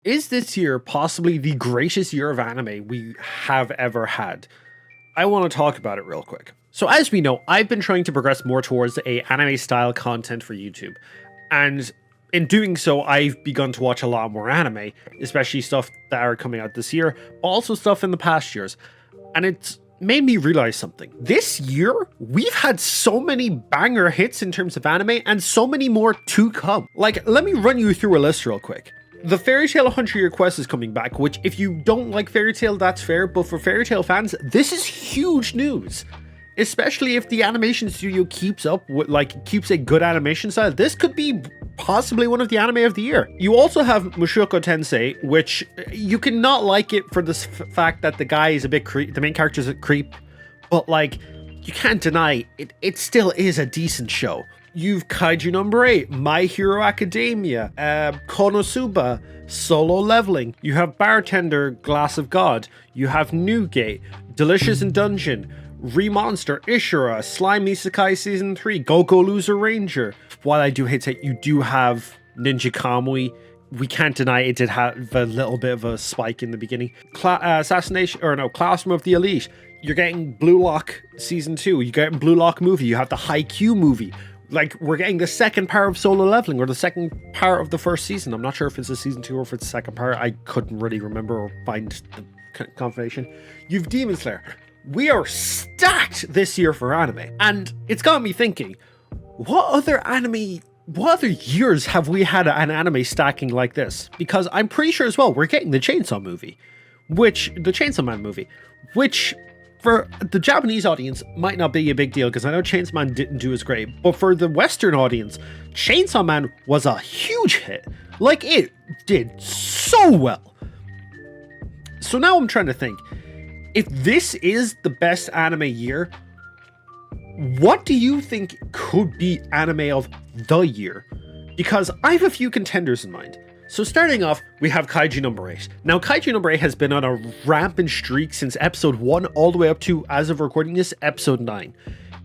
Is this year possibly the greatest year of anime we have ever had? I want to talk about it real quick. So as we know, I've been trying to progress more towards a anime style content for YouTube. And in doing so, I've begun to watch a lot more anime, especially stuff that are coming out this year, but also stuff in the past years. And it's made me realize something. This year, we've had so many banger hits in terms of anime and so many more to come. Like, let me run you through a list real quick. The Fairy Tail 100-Year Quest is coming back, which if you don't like Fairy Tail, that's fair, but for Fairy Tail fans, this is huge news. Especially if the animation studio keeps up with, keeps a good animation style. This could be possibly one of the anime of the year. You also have Mushoku Tensei, which you cannot like it for the fact that the guy is a bit the main character is a creep, but like, you can't deny it still is a decent show. You've Kaiju Number 8, My Hero Academia, Konosuba, Solo Leveling. You have Bartender, Glass of God. You have Newgate, Delicious in Dungeon, Remonster, Ishura, Slime Isekai Season 3, Go Loser Ranger. While I do hate it, you do have Ninja Kamui. We can't deny it did have a little bit of a spike in the beginning. Classroom of the Elite. You're getting Blue Lock Season 2. You're getting Blue Lock movie. You have the Haikyuu movie. Like, we're getting the second part of Solo Leveling, or the second part of the first season. I'm not sure if it's a season 2 or if it's the second part. I couldn't really remember or find the confirmation. You've Demon Slayer. We are stacked this year for anime. And it's got me thinking, what other years have we had an anime stacking like this? Because I'm pretty sure as well, we're getting the Chainsaw Man movie, which for the Japanese audience might not be a big deal, because I know Chainsaw Man didn't do as great, but for the Western audience, Chainsaw Man was a huge hit. Like, it did so well. So now I'm trying to think, if this is the best anime year, what do you think could be anime of the year? Because I have a few contenders in mind. So starting off, we have Kaiju Number 8. Now, Kaiju Number 8 has been on a rampant streak since episode 1 all the way up to, as of recording this, episode 9.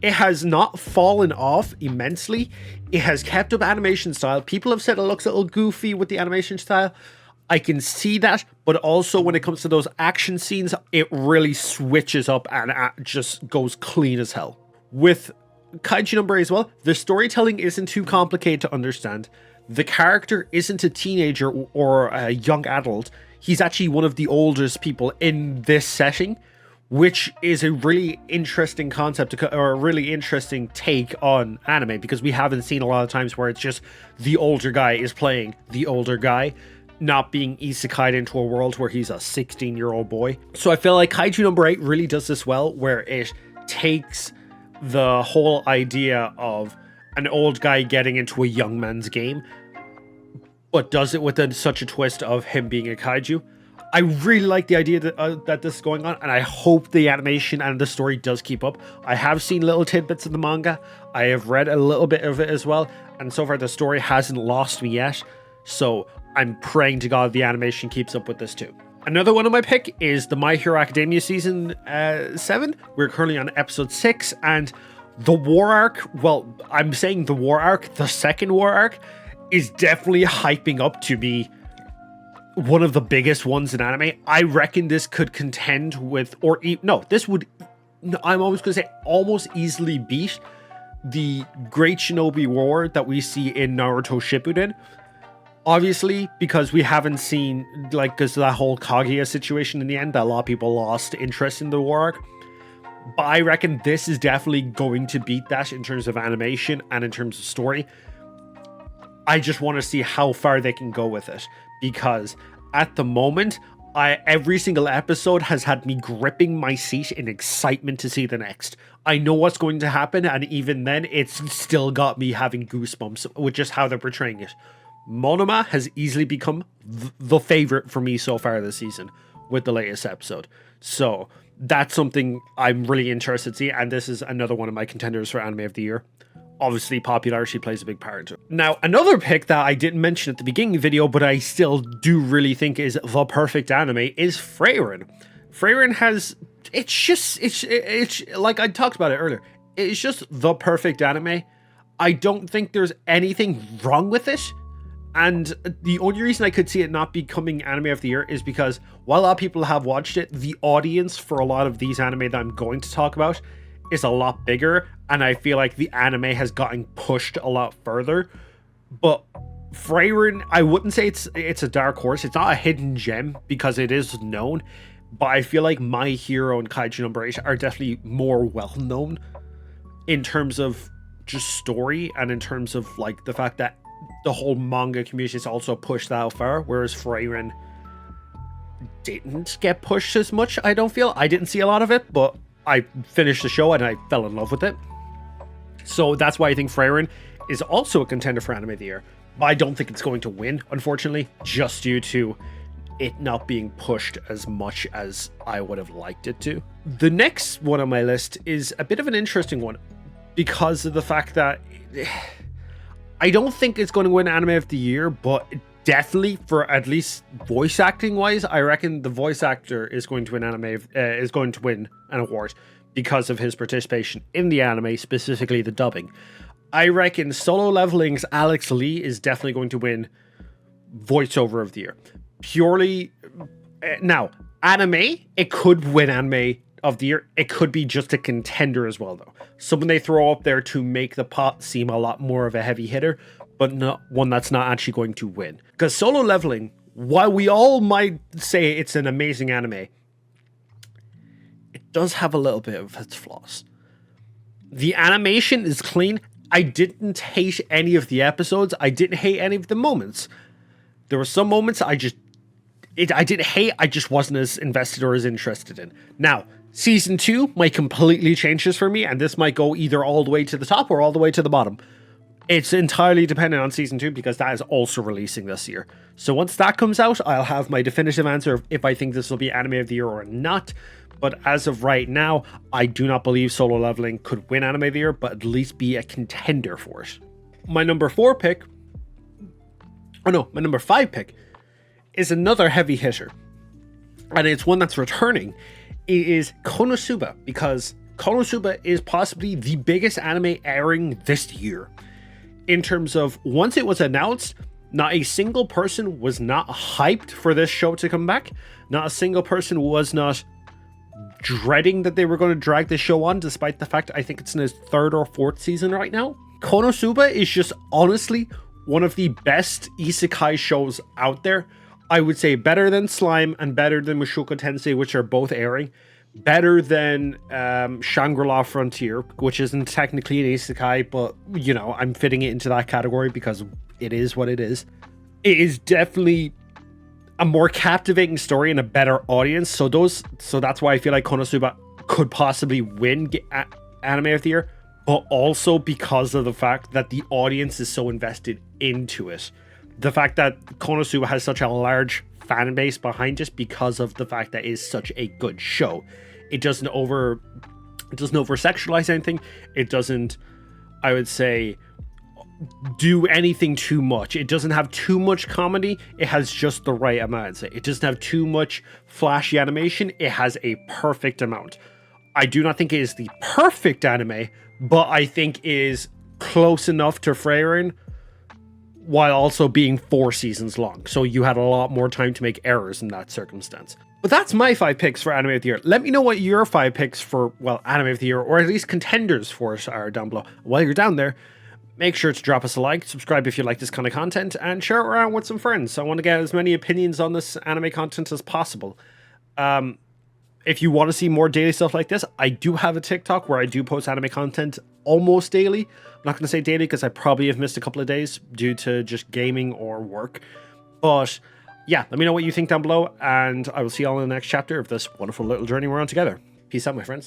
It has not fallen off immensely. It has kept up animation style. People have said it looks a little goofy with the animation style. I can see that, but also when it comes to those action scenes, it really switches up and just goes clean as hell. With Kaiju Number 8 as well, the storytelling isn't too complicated to understand. The character isn't a teenager or a young adult. He's actually one of the oldest people in this setting, which is a really interesting concept or a really interesting take on anime, because we haven't seen a lot of times where it's just the older guy is playing the older guy, not being isekai'd into a world where he's a 16-year-old boy. So I feel like Kaiju Number 8 really does this well, where it takes the whole idea of an old guy getting into a young man's game, but does it with such a twist of him being a kaiju. I really like the idea that this is going on, and I hope the animation and the story does keep up. I have seen little tidbits of the manga. I have read a little bit of it as well, and so far the story hasn't lost me yet. So I'm praying to God the animation keeps up with this too. Another one of my pick is the My Hero Academia Season 7. We're currently on episode 6, and the war arc, well, I'm saying the war arc, the second war arc, is definitely hyping up to be one of the biggest ones in anime. I reckon this could contend with, I'm always going to say almost easily beat the Great Shinobi War that we see in Naruto Shippuden. Obviously, because we haven't seen, because of that whole Kaguya situation in the end, that a lot of people lost interest in the war arc. But I reckon this is definitely going to beat that in terms of animation and in terms of story. I just want to see how far they can go with it, because at the moment, every single episode has had me gripping my seat in excitement to see the next. I know what's going to happen, and even then, it's still got me having goosebumps with just how they're portraying it. Monoma has easily become the favorite for me so far this season with the latest episode. So that's something I'm really interested to see, and this is another one of my contenders for anime of the year. Obviously, popularity plays a big part into it. Now, another pick that I didn't mention at the beginning of the video, but I still do really think is the perfect anime, is Frieren. Frieren has, it's like I talked about it earlier, it's just the perfect anime. I don't think there's anything wrong with it. And the only reason I could see it not becoming anime of the year is because while a lot of people have watched it, the audience for a lot of these anime that I'm going to talk about is a lot bigger, and I feel like the anime has gotten pushed a lot further. But Frieren, I wouldn't say it's a dark horse. It's not a hidden gem because it is known, but I feel like My Hero and Kaiju Number 8 are definitely more well known in terms of just story and in terms of like the fact that the whole manga community is also pushed that far, whereas Frieren didn't get pushed as much. I don't feel. I didn't see a lot of it, but I finished the show and I fell in love with it. So that's why I think Frieren is also a contender for Anime of the Year. But I don't think it's going to win, unfortunately, just due to it not being pushed as much as I would have liked it to. The next one on my list is a bit of an interesting one because of the fact that I don't think it's going to win Anime of the Year, but definitely for at least voice acting wise, I reckon the voice actor is going to win is going to win an award because of his participation in the anime, specifically the dubbing. I reckon Solo Leveling's Alex Lee is definitely going to win voiceover of the year. Purely now, anime, it could win anime of the year. It could be just a contender as well, though. Someone they throw up there to make the pot seem a lot more of a heavy hitter, but not one that's not actually going to win. Because Solo Leveling, while we all might say it's an amazing anime, it does have a little bit of its flaws. The animation is clean. I didn't hate any of the episodes. I didn't hate any of the moments. There were some moments I didn't hate. I just wasn't as invested or as interested in. Now, season 2 might completely change this for me, and this might go either all the way to the top or all the way to the bottom. It's entirely dependent on season 2 because that is also releasing this year. So once that comes out, I'll have my definitive answer of if I think this will be Anime of the Year or not. But as of right now, I do not believe Solo Leveling could win Anime of the Year, but at least be a contender for it. My number 5 pick is another heavy hitter. And it's one that's returning. It is Konosuba, because Konosuba is possibly the biggest anime airing this year. In terms of, once it was announced, not a single person was not hyped for this show to come back. Not a single person was not dreading that they were going to drag the show on, despite the fact I think it's in its 3rd or 4th season right now. Konosuba is just honestly one of the best isekai shows out there. I would say better than Slime and better than Mushoku Tensei, which are both airing. Better than Shangri-La Frontier, which isn't technically an isekai, but, you know, I'm fitting it into that category because it is what it is. It is definitely a more captivating story and a better audience. So that's why I feel like Konosuba could possibly win Anime of the Year, but also because of the fact that the audience is so invested into it. The fact that Konosuba has such a large fan base behind it because of the fact that it is such a good show. It doesn't over sexualize anything. It doesn't, I would say, do anything too much. It doesn't have too much comedy. It has just the right amount, I'd say. It doesn't have too much flashy animation. It has a perfect amount. I do not think it is the perfect anime, but I think it is close enough to Frieren while also being 4 seasons long. So you had a lot more time to make errors in that circumstance. But that's my 5 picks for Anime of the Year. Let me know what your 5 picks for, well, Anime of the Year, or at least contenders for it, are down below. While you're down there, make sure to drop us a like, subscribe if you like this kind of content, and share it around with some friends. I want to get as many opinions on this anime content as possible. If you want to see more daily stuff like this, I do have a TikTok where I do post anime content almost daily. I'm not going to say daily because I probably have missed a couple of days due to just gaming or work. But yeah, let me know what you think down below, and I will see you all in the next chapter of this wonderful little journey we're on together. Peace out, my friends.